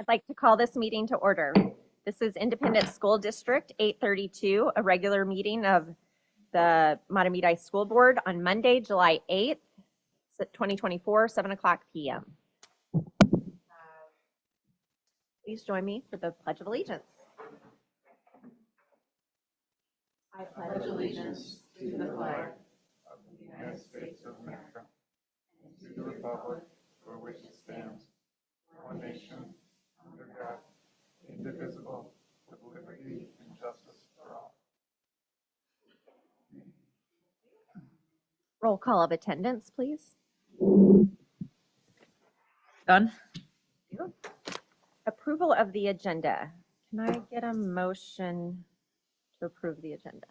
I'd like to call this meeting to order. This is Independent School District 832, a regular meeting of the Mahtomedi School Board on Monday, July 8th, 2024, 7 o'clock p.m. Please join me for the Pledge of Allegiance. I pledge allegiance to the flag of the United States of America and to the republic for which it stands, one nation, under God, indivisible, with liberty and justice for all. Roll call of attendance, please. Done. Approval of the agenda. Can I get a motion to approve the agenda?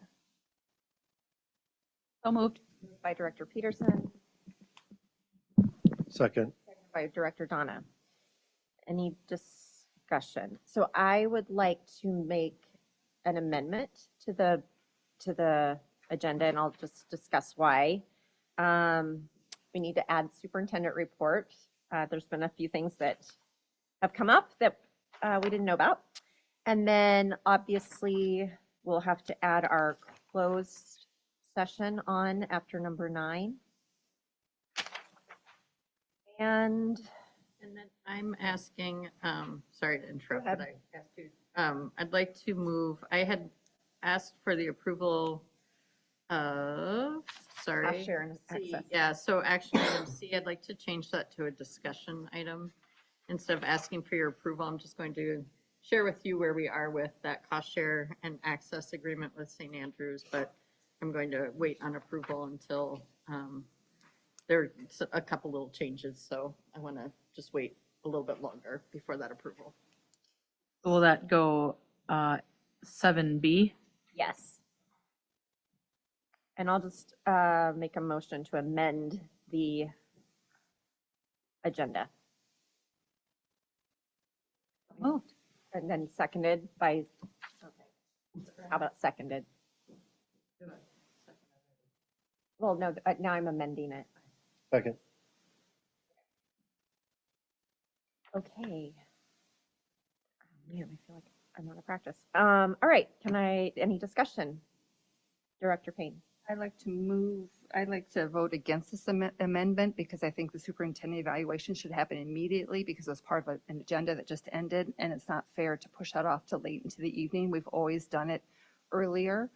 So moved. Moved by Director Peterson, Second. second by Director Donna. Any discussion? So I would like to make an amendment to the agenda, and I'll just discuss why. We need to add superintendent report. There's been a few things that have come up that we didn't know about. And then obviously we'll have to add our closed session on after number 9. And then I'm asking, sorry to interrupt, Go ahead. but I asked you, I'd like to move, I had asked for the approval of, sorry. Cost share and C. access. Yeah, so actually item C, I'd like to change that to a discussion item. Instead of asking for your approval, I'm just going to share with you where we are with that cost share and access agreement with St. Andrews, but I'm going to wait on approval until there are a couple little changes, so I want to just wait a little bit longer before that approval. Will that go 7B? yes. And I'll just make a motion to amend the agenda. Moved. And then seconded by, how about seconded? Well, no, now I'm amending it. Second. Okay. Oh, man, I feel like I'm out of practice. All right, any discussion? Director Payne. I'd like to vote against this amendment because I think the superintendent evaluation should happen immediately because it was part of an agenda that just ended, and it's not fair to push that off to late into the evening. We've always done it earlier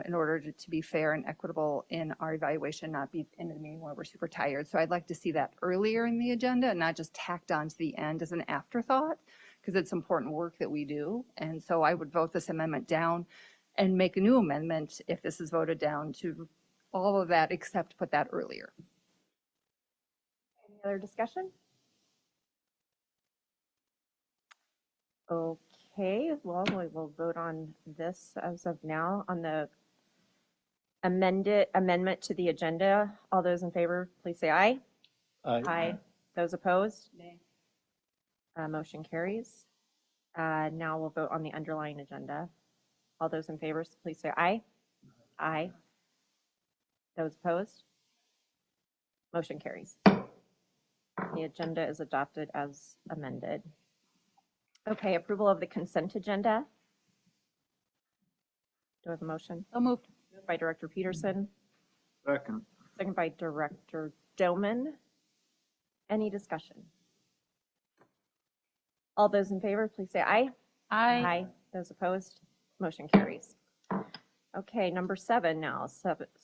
in order to be fair and equitable in our evaluation, not be in the meeting where we're super tired. So I'd like to see that earlier in the agenda and not just tacked on to the end as an afterthought, because it's important work that we do. And so I would vote this amendment down and make a new amendment if this is voted down to all of that except put that earlier. Any other discussion? Okay, well, we will vote on this as of now on the amendment to the agenda. All those in favor, please say aye. Aye. Those opposed? Nay. Motion carries. Now we'll vote on the underlying agenda. All those in favor, please say aye. Aye. Those opposed? Motion carries. The agenda is adopted as amended. Okay, approval of the consent agenda. Do I have a motion? So moved. Moved by Director Peterson, Second. second by Director Doman. Any discussion? All those in favor, please say aye. Aye. Those opposed? Motion carries. Okay, number 7 now,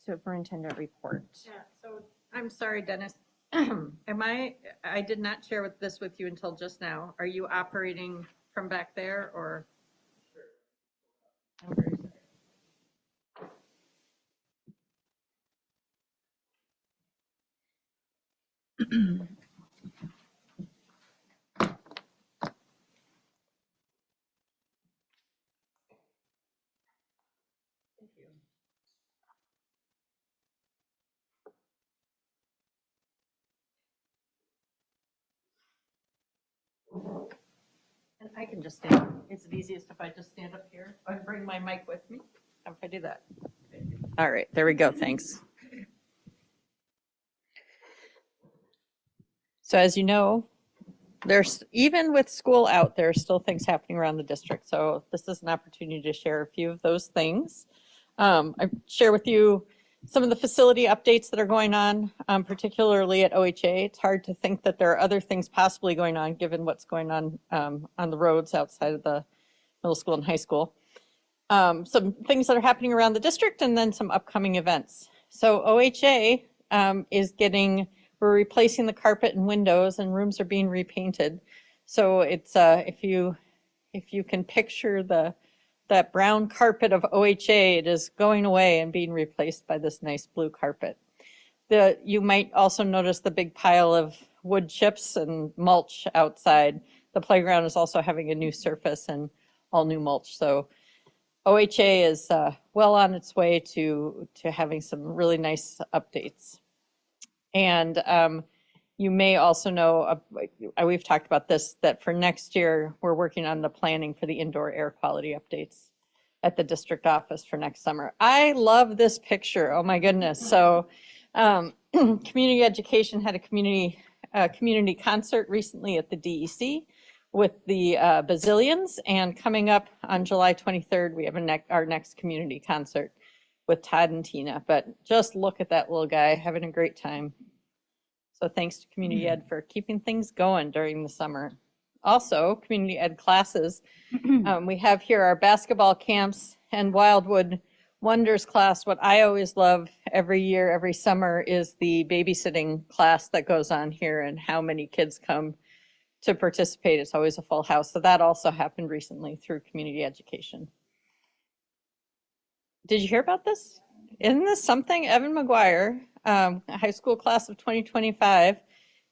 superintendent report. Yeah, so I'm sorry, Dennis. I did not share this with you until just now. Are you operating from back there or? I'm very sorry. Thank you. And I can just stand. It's the easiest if I just stand up here. I bring my mic with me. How if I do that? All right, there we go. Thanks. So as you know, there's, even with school out, there are still things happening around the district. So this is an opportunity to share a few of those things. I share with you some of the facility updates that are going on, particularly at OHA. It's hard to think that there are other things possibly going on given what's going on the roads outside of the middle school and high school. Some things that are happening around the district and then some upcoming events. So OHA we're replacing the carpet and windows and rooms are being repainted. So it's, if you can picture that brown carpet of OHA, it is going away and being replaced by this nice blue carpet. You might also notice the big pile of wood chips and mulch outside. The playground is also having a new surface and all new mulch. So OHA is well on its way to having some really nice updates. And you may also know, we've talked about this, that for next year, we're working on the planning for the indoor air quality updates at the district office for next summer. I love this picture. Oh my goodness. So community education had a community concert recently at the DEC with the Bazillions, and coming up on July 23rd, we have our next community concert with Todd and Tina. But just look at that little guy having a great time. So thanks to community ed for keeping things going during the summer. Also, community ed classes. We have here our basketball camps and Wildwood Wonders class. What I always love every year, every summer, is the babysitting class that goes on here and how many kids come to participate. It's always a full house. So that also happened recently through community education. Did you hear about this? Isn't this something? Evan McGuire, a high school class of 2025,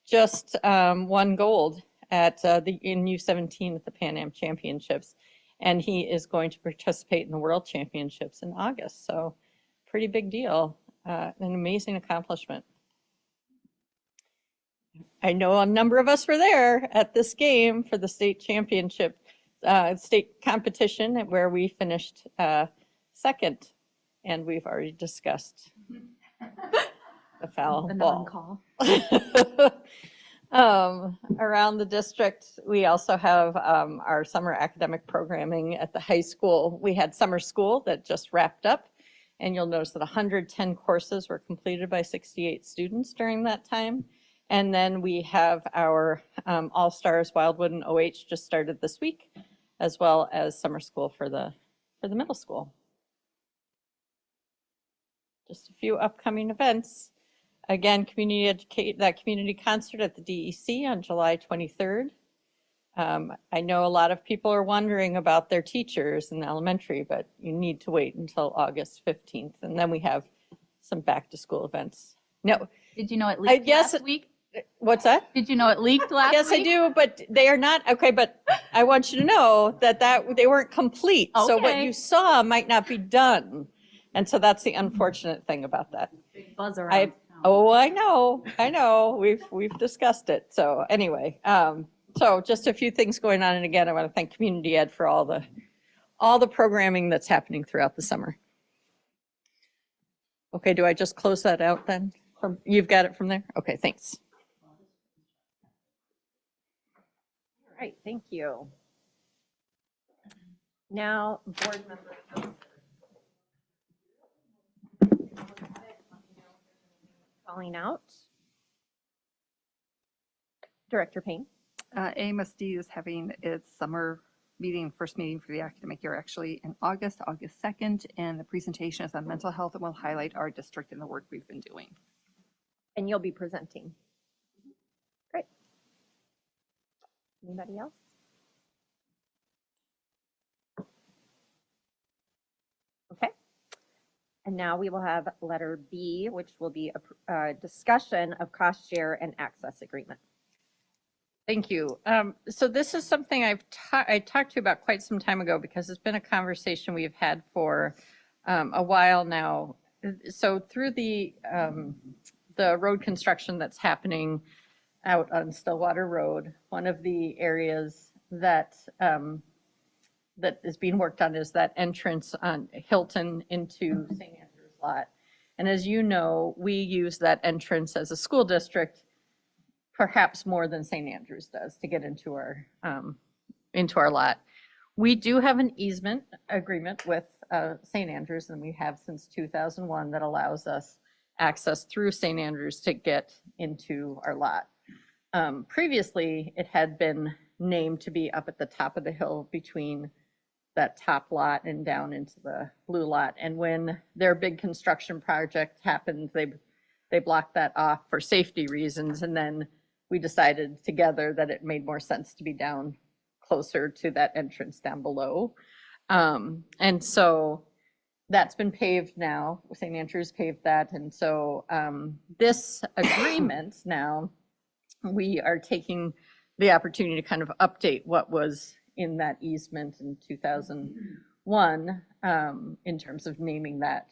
just won gold at in U17 at the Pan Am Championships. And he is going to participate in the World Championships in August. So pretty big deal, an amazing accomplishment. I know a number of us were there at this game for the state championship, state competition, where we finished second. And we've already discussed the foul ball. Around the district, we also have our summer academic programming at the high school. We had summer school that just wrapped up, and you'll notice that 110 courses were completed by 68 students during that time. And then we have our All-Stars Wildwood and OH just started this week, as well as summer school for the middle school. Just a few upcoming events. Again, that community concert at the DEC on July 23rd. I know a lot of people are wondering about their teachers in elementary, but you need to wait until August 15th. And then we have some back to school events. No. Did you know it leaked last week? What's that? Did you know it leaked last Yes, week? I do, but they are not. Okay, but I want you to know that they weren't complete. So what Okay. you saw might not be done. And so that's the unfortunate thing about that. Big buzz around. Oh, I know. We've discussed it. So anyway, so just a few things going on. And again, I want to thank community ed for all the programming that's happening throughout the summer. Okay, do I just close that out then? You've got it from there? Okay, thanks. All right, thank you. Now, board member. Calling out. Director Payne. AMSD is having its summer meeting, first meeting for the academic year, actually in August 2nd, and the presentation is on mental health and will highlight our district and the work we've been doing. And you'll be presenting. Great. Anybody else? Okay. And now we will have letter B, which will be a discussion of cost share and access agreement. Thank you. So this is something I talked to you about quite some time ago because it's been a conversation we've had for a while now. So through the road construction that's happening out on Stillwater Road, one of the areas that is being worked on is that entrance on Hilton into St. Andrews Lot. And as you know, we use that entrance as a school district perhaps more than St. Andrews does to get into our lot. We do have an easement agreement with St. Andrews, and we have since 2001 that allows us access through St. Andrews to get into our lot. Previously, it had been named to be up at the top of the hill between that top lot and down into the blue lot. And when their big construction project happened, they blocked that off for safety reasons. And then we decided together that it made more sense to be down closer to that entrance down below. And so that's been paved now. St. Andrews paved that. And so this agreement now, we are taking the opportunity to kind of update what was in that easement in 2001 in terms of naming that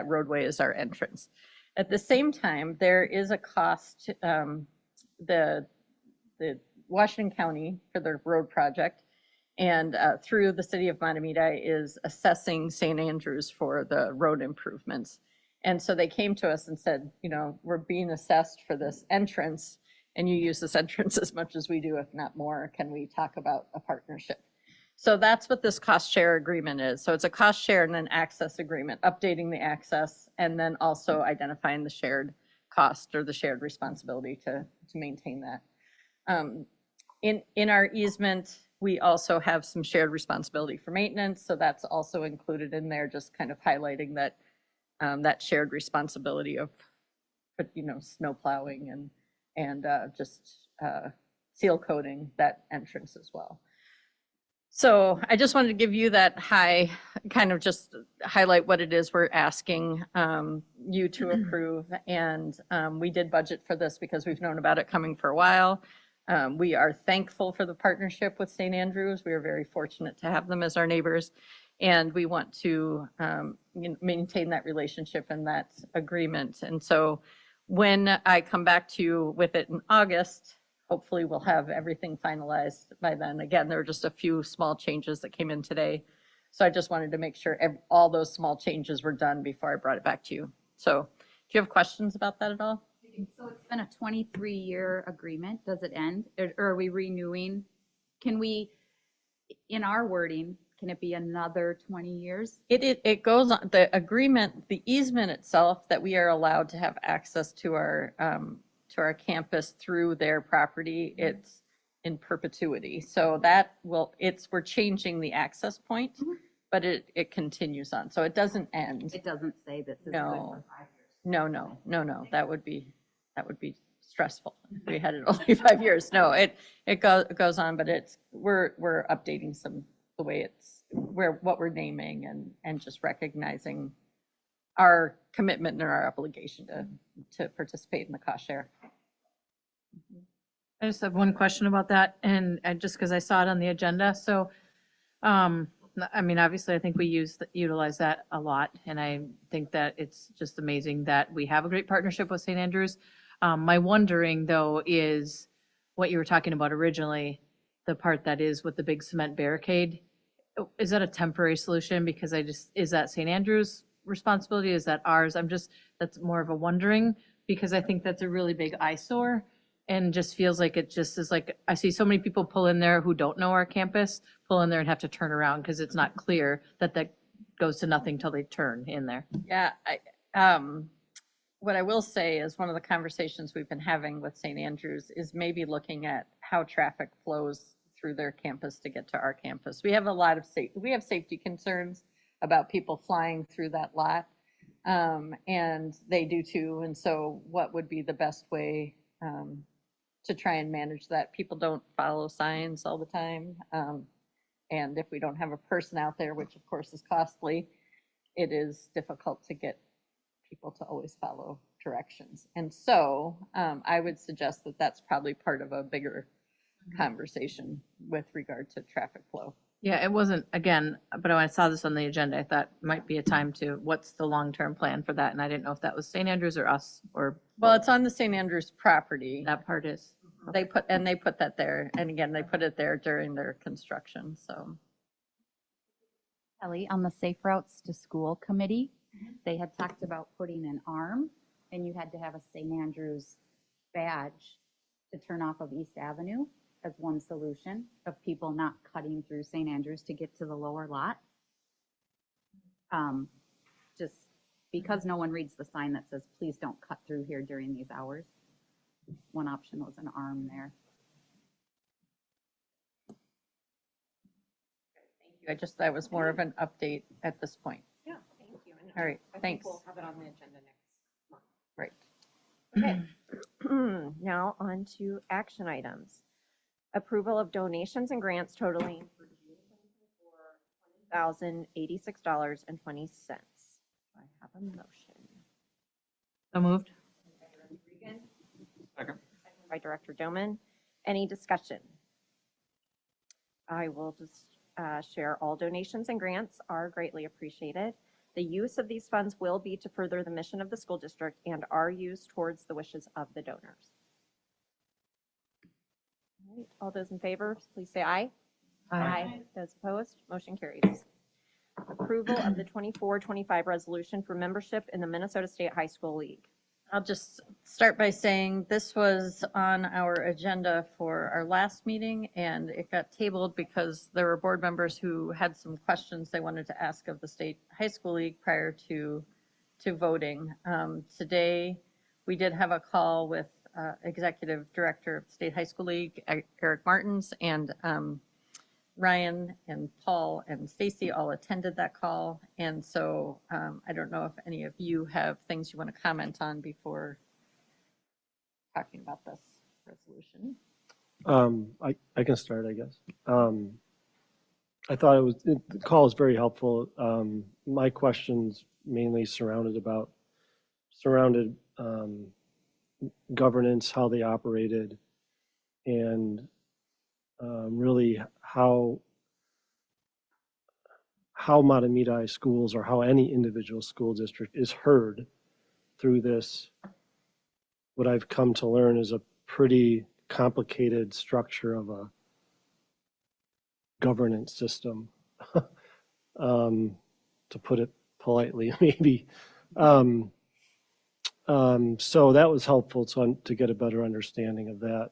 roadway as our entrance. At the same time, there is a cost, the Washington County for the road project and through the city of Mahtomedi is assessing St. Andrews for the road improvements. And so they came to us and said, you know, we're being assessed for this entrance and you use this entrance as much as we do, if not more. Can we talk about a partnership? So that's what this cost share agreement is. So it's a cost share and an access agreement, updating the access and then also identifying the shared cost or the shared responsibility to maintain that. In our easement, we also have some shared responsibility for maintenance. So that's also included in there, just kind of highlighting that that shared responsibility of, you know, snow plowing and just seal coating that entrance as well. So I just wanted to give you that kind of just highlight what it is we're asking you to approve. And we did budget for this because we've known about it coming for a while. We are thankful for the partnership with St. Andrews. We are very fortunate to have them as our neighbors. And we want to maintain that relationship and that agreement. And so when I come back to you with it in August, hopefully we'll have everything finalized by then. Again, there were just a few small changes that came in today. So I just wanted to make sure all those small changes were done before I brought it back to you. So do you have questions about that at all? So it's been a 23-year agreement. Does it end? Or are we renewing? Can we, in our wording, can it be another 20 years? It goes on, the agreement, the easement itself, that we are allowed to have access to our campus through their property, it's in perpetuity. So that we're changing the access point, but it continues on. So it doesn't end. It doesn't say this is good No. for 5 years. No. That would be stressful. If we had it only 5 years. No, it goes on, but we're updating the way what we're naming and just recognizing our commitment and our obligation to participate in the cost share. I just have one question about that, and just because I saw it on the agenda. So, I mean, obviously, I think we utilize that a lot, and I think that it's just amazing that we have a great partnership with St. Andrews. My wondering, though, is what you were talking about originally, the part that is with the big cement barricade. Is that a temporary solution? Because is that St. Andrews' responsibility? Is that ours? That's more of a wondering, because I think that's a really big eyesore and just feels like it just is like, I see so many people pull in there who don't know our campus, pull in there and have to turn around because it's not clear that goes to nothing till they turn in there. Yeah, what I will say is one of the conversations we've been having with St. Andrews is maybe looking at how traffic flows through their campus to get to our campus. We have a lot of safety concerns about people flying through that lot, and they do too. And so what would be the best way to try and manage that? People don't follow signs all the time. And if we don't have a person out there, which of course is costly, it is difficult to get people to always follow directions. And so I would suggest that that's probably part of a bigger conversation with regard to traffic flow. Yeah, it wasn't, again, but when I saw this on the agenda, I thought might be a time to, what's the long-term plan for that? And I didn't know if that was St. Andrews or us or. Well, it's on the St. Andrews property. That part is. They put that there. And again, they put it there during their construction, so. Kelly, on the Safe Routes to School Committee, they had talked about putting an arm, and you had to have a St. Andrews badge to turn off of East Avenue as one solution of people not cutting through St. Andrews to get to the lower lot. Just because no one reads the sign that says, please don't cut through here during these hours. One option was an arm there. That was more of an update at this point. Yeah, thank you. And All right, I think thanks. we'll have it on the agenda next month. Right. Okay. Now on to action items. Approval of donations and grants totaling for June 2024, $20,086.20. I have a motion. So moved. Second. Second by Director Doman. Any discussion? I will just share all donations and grants are greatly appreciated. The use of these funds will be to further the mission of the school district and are used towards the wishes of the donors. All right, all those in favor, please say aye. Those opposed, motion carries. Approval of the 24-25 resolution for membership in the Minnesota State High School League. I'll just start by saying this was on our agenda for our last meeting, and it got tabled because there were board members who had some questions they wanted to ask of the State High School League prior to voting. Today, we did have a call with Executive Director of the State High School League, Eric Martins, and Ryan and Paul and Stacy all attended that call. And so I don't know if any of you have things you want to comment on before talking about this resolution. I can start, I guess. I thought the call was very helpful. My questions mainly surrounded governance, how they operated, and really how Mahtomedi schools or how any individual school district is heard through this, what I've come to learn is a pretty complicated structure of a governance system, to put it politely, maybe. So that was helpful to get a better understanding of that.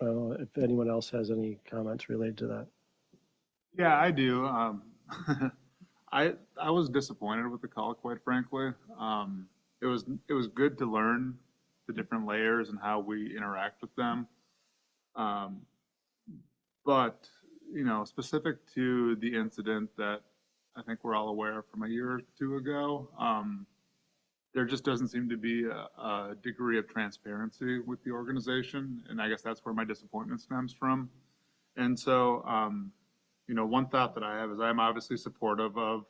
I don't know if anyone else has any comments related to that. Yeah, I do. I was disappointed with the call, quite frankly. It was good to learn the different layers and how we interact with them. But specific to the incident that I think we're all aware of from a year or two ago, there just doesn't seem to be a degree of transparency with the organization, and I guess that's where my disappointment stems from. And so, one thought that I have is I'm obviously supportive of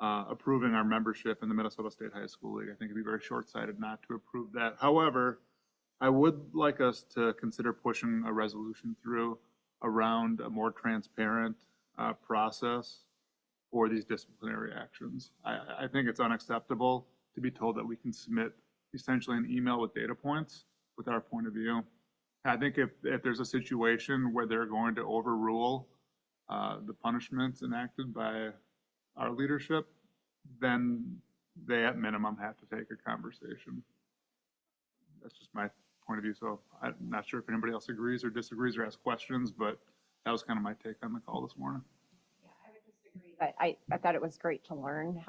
approving our membership in the Minnesota State High School League. I think it'd be very short-sighted not to approve that. However, I would like us to consider pushing a resolution through around a more transparent process for these disciplinary actions. I think it's unacceptable to be told that we can submit essentially an email with data points with our point of view. I think if there's a situation where they're going to overrule the punishments enacted by our leadership, then they at minimum have to take a conversation. That's just my point of view. So I'm not sure if anybody else agrees or disagrees or has questions, but that was kind of my take on the call this morning. Yeah, I would just agree. But I thought it was great to learn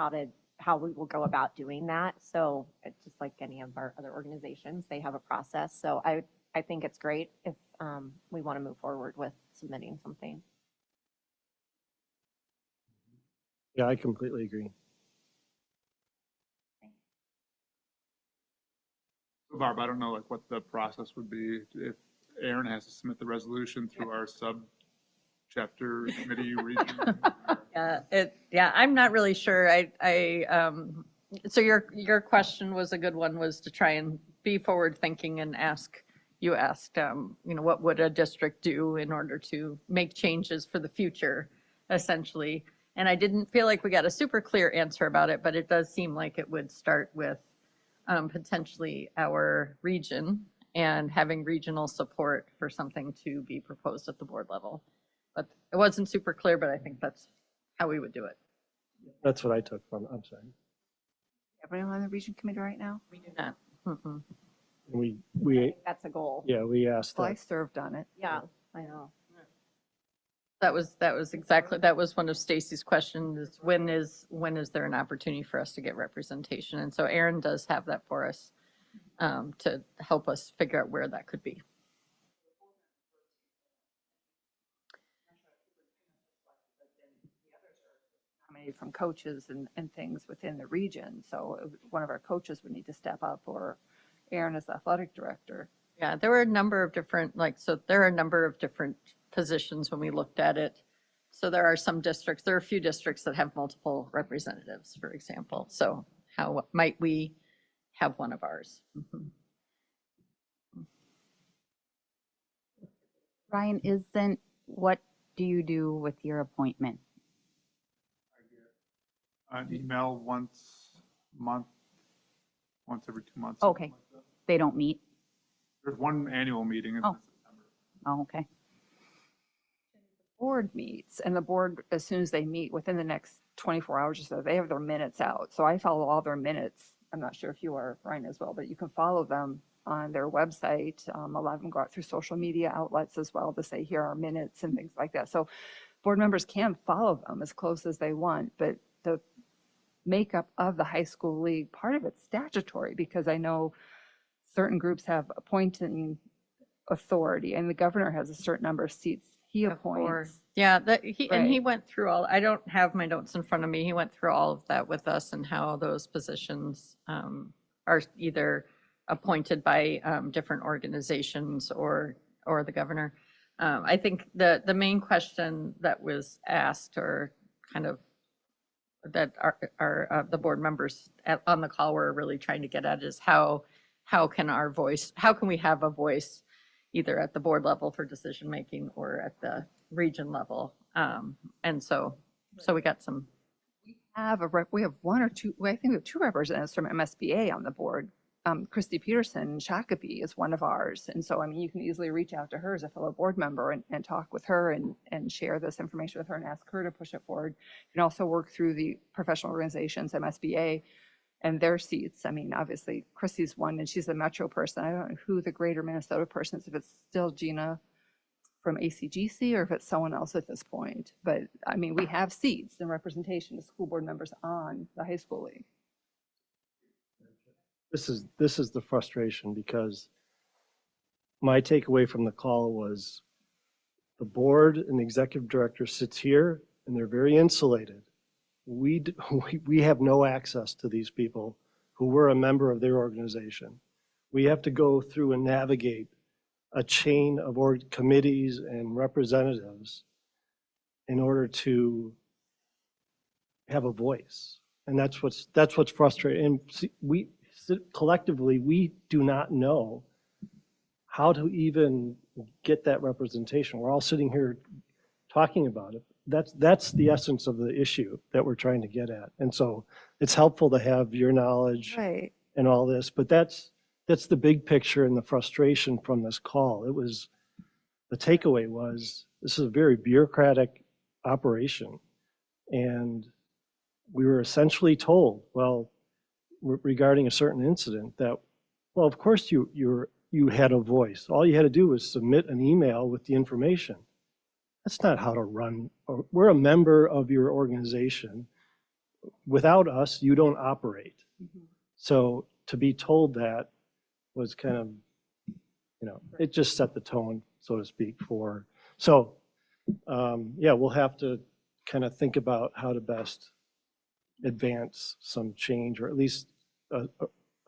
how we will go about doing that. So it's just like any of our other organizations, they have a process. So I think it's great if we want to move forward with submitting something. Yeah, I completely agree. So Barb, I don't know what the process would be if Aaron has to submit the resolution through our sub-chapter committee region. Yeah, I'm not really sure. So your question was a good one, was to try and be forward thinking and you asked, what would a district do in order to make changes for the future, essentially. And I didn't feel like we got a super clear answer about it, but it does seem like it would start with potentially our region and having regional support for something to be proposed at the board level. But it wasn't super clear, but I think that's how we would do it. That's what I took from it. I'm sorry. Everyone on the region committee right now? We do not. Mm-mm. We, That's a goal. yeah, we asked Well, I that. served on it. Yeah, I know. That was exactly, that was one of Stacy's questions, is when is there an opportunity for us to get representation? And so Aaron does have that for us, to help us figure out where that could be. Nominated from coaches and things within the region. So one of our coaches would need to step up, or Aaron as athletic director. Yeah, there were a number of different, so there are a number of different positions when we looked at it. So there are a few districts that have multiple representatives, for example. So how might we have one of ours? Mhm. Ryan, what do you do with your appointment? An email once a month, once every 2 months. Okay. something like that. They don't meet? There's one annual meeting in Oh. September. Oh, okay. Board meets, and the board, as soon as they meet within the next 24 hours or so, they have their minutes out. So I follow all their minutes. I'm not sure if you are, Ryan, as well, but you can follow them on their website. A lot of them go out through social media outlets as well to say, here are minutes and things like that. So board members can follow them as close as they want, but the makeup of the high school league, part of it's statutory, because I know certain groups have appointing authority, and the governor has a certain number of seats he appoints. Yeah, he Right. went through I don't have my notes in front of me. He went through all of that with us and how those positions are either appointed by different organizations or the governor. I think the main question that was asked, or kind of that the board members on the call were really trying to get at, is how can we have a voice either at the board level for decision making or at the region level. And so we got some. We have one or two, I think we have two representatives from MSBA on the board. Christy Peterson Shakopee is one of ours. And so, I mean, you can easily reach out to her as a fellow board member and talk with her and share this information with her and ask her to push it forward. You can also work through the professional organizations, MSBA, and their seats. I mean, obviously, Christy's one, and she's a Metro person. I don't know who the greater Minnesota person is, if it's still Gina from ACGC or if it's someone else at this point. But, I mean, we have seats and representation of school board members on the high school league. This is the frustration, because my takeaway from the call was the board and the executive director sits here and they're very insulated. We have no access to these people who were a member of their organization. We have to go through and navigate a chain of committees and representatives in order to have a voice. And that's what's frustrating. And see, collectively, we do not know how to even get that representation. We're all sitting here talking about it. That's the essence of the issue that we're trying to get at. And so it's helpful to have your knowledge Right. and all this, but that's the big picture and the frustration from this call. The takeaway was, this is a very bureaucratic operation. And we were essentially told, well, regarding a certain incident, that, well, of course you had a voice. All you had to do was submit an email with the information. That's not how to run. We're a member of your organization. Without us, you don't operate. So to be told that was kind of, it just set the tone, so to speak, so yeah, we'll have to kind of think about how to best advance some change, or at least a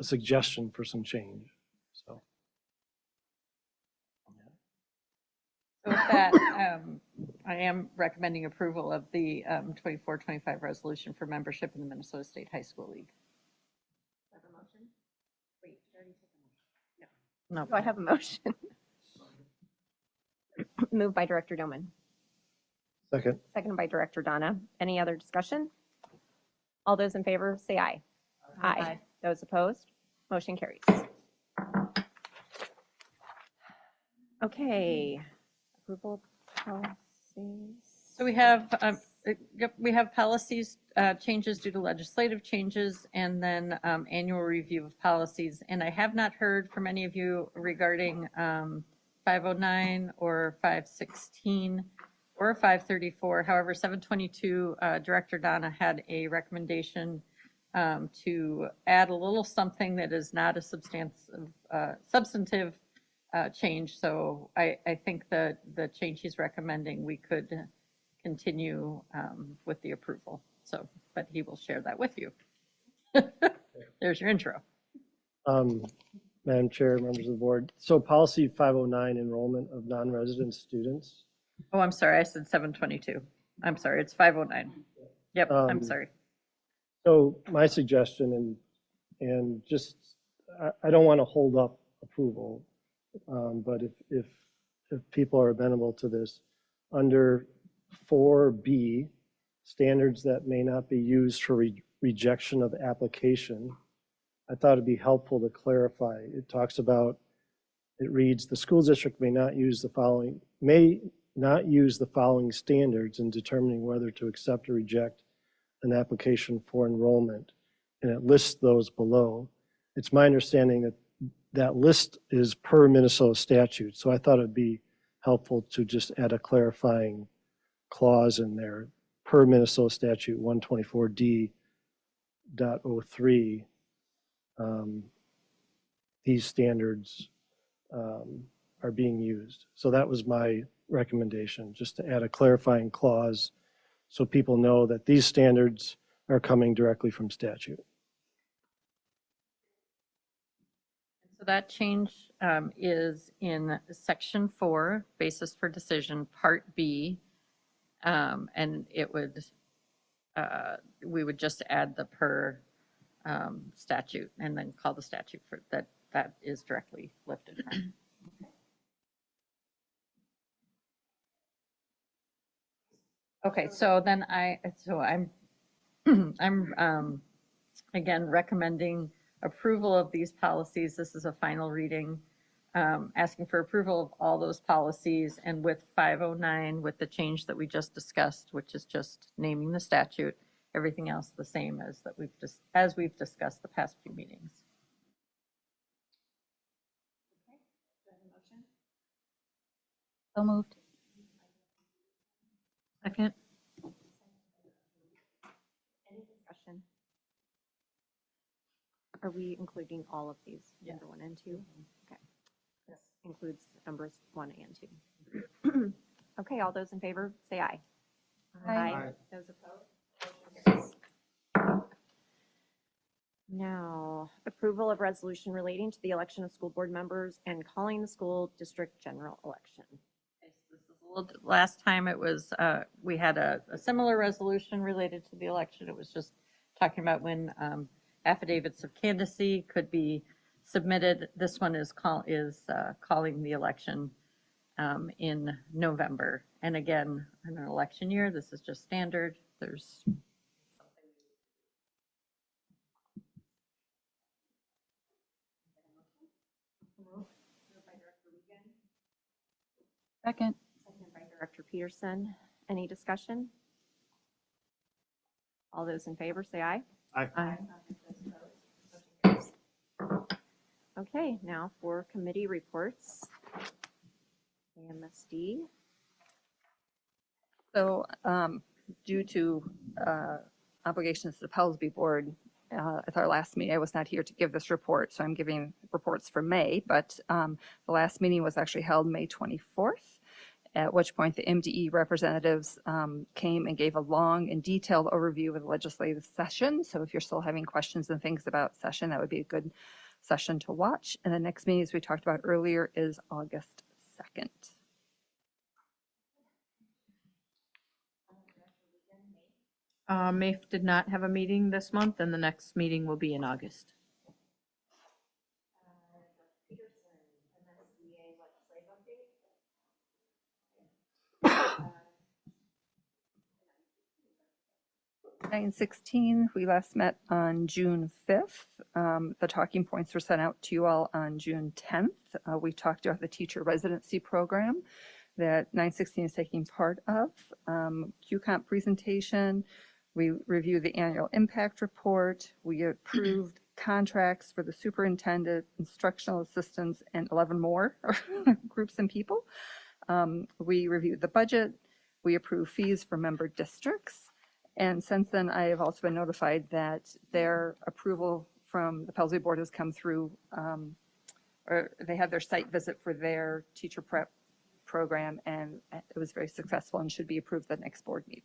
suggestion for some change, so. So with that, I am recommending approval of the 24-25 resolution for membership in the Minnesota State High School League. No. Do I have a motion? Moved by Director Doman, Second. seconded by Director Donna. Any other discussion? All those in favor, say aye. Aye. Those opposed? Motion carries. Okay. Approval policies. So we have yep, we have policies, changes due to legislative changes, and then annual review of policies. And I have not heard from any of you regarding 509 or 516 or 534. However, 722, Director Donna had a recommendation to add a little something that is not a substantive change. So I think the change he's recommending, we could continue with the approval. So, but he will share that with you. There's your intro. Madam Chair, members of the board. So policy 509, enrollment of non-resident students. Oh, I'm sorry, I said 722. I'm sorry, it's 509. Yep, I'm sorry. So my suggestion, and just, I don't want to hold up approval, but if people are amenable to this, under 4B, standards that may not be used for rejection of application, I thought it'd be helpful to clarify. It talks about, it reads, the school district may not use the following standards in determining whether to accept or reject an application for enrollment, and it lists those below. It's my understanding that that list is per Minnesota statute, so I thought it'd be helpful to just add a clarifying clause in there. Per Minnesota statute 124D.03, these standards are being used. So that was my recommendation, just to add a clarifying clause so people know that these standards are coming directly from statute. So that change is in section 4, basis for decision, part B. And it would, we would just add the per statute and then call the statute for that is directly lifted from. Okay, so then I'm again recommending approval of these policies. This is a final reading, asking for approval of all those policies, and with 509, with the change that we just discussed, which is just naming the statute, everything else the same as that we've discussed the past few meetings. So moved. Second? Any discussion? Are we including all of these, number 1 and 2? Okay. This includes numbers 1 and 2. Okay, all those in favor, say aye. Aye. Those opposed? Now, approval of resolution relating to the election of school board members and calling the school district general election. Last time it was, we had a similar resolution related to the election. It was just talking about when affidavits of candidacy could be submitted. This one is calling the election in November. And again, in an election year, this is just standard. There's Second. Seconded by Director Peterson. Any discussion? All those in favor, say aye. Aye. Okay, now for committee reports. AMSD. So due to obligations to the Pellsby Board, at our last meeting, I was not here to give this report, so I'm giving reports for May, but the last meeting was actually held May 24th, at which point the MDE representatives came and gave a long and detailed overview of the legislative session. So if you're still having questions and things about session, that would be a good session to watch. And the next meeting, as we talked about earlier, is August 2nd. MAFE did not have a meeting this month, and the next meeting will be in August. Nine 16, we last met on June 5th. The talking points were sent out to you all on June 10th. We talked about the teacher residency program. that 916 is taking part of. QComp presentation, we reviewed the annual impact report, we approved contracts for the superintendent, instructional assistants, and 11 more groups and people. We reviewed the budget, we approved fees for member districts, and since then, I have also been notified that their approval from the Pellsbury Board has come through, or they had their site visit for their teacher prep program, and it was very successful and should be approved at the next board meeting.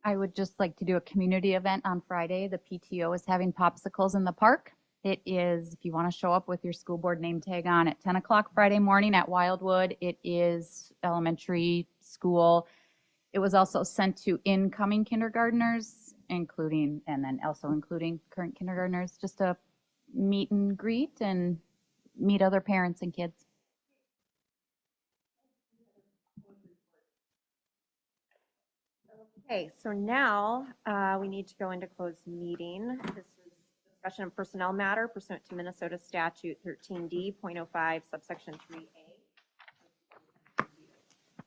I would just like to do a community event on Friday. The PTO is having popsicles in the park. It is, if you want to show up with your school board name tag on, at 10 o'clock Friday morning at Wildwood. It is elementary school. It was also sent to incoming kindergartners, including, and then also including current kindergartners, just a meet and greet and meet other parents and kids. Okay, so now we need to go into closed meeting. This is discussion of personnel matter pursuant to Minnesota Statute 13D.05 subsection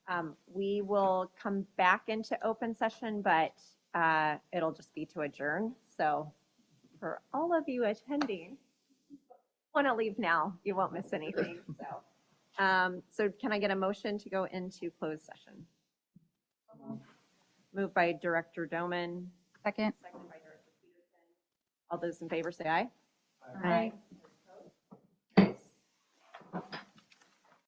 3A. We will come back into open session, but it'll just be to adjourn. So for all of you attending, want to leave now, you won't miss anything. So can I get a motion to go into closed session? Moved by Director Doman, Second. seconded by Director Peterson. All those in favor say aye. Aye. Aye.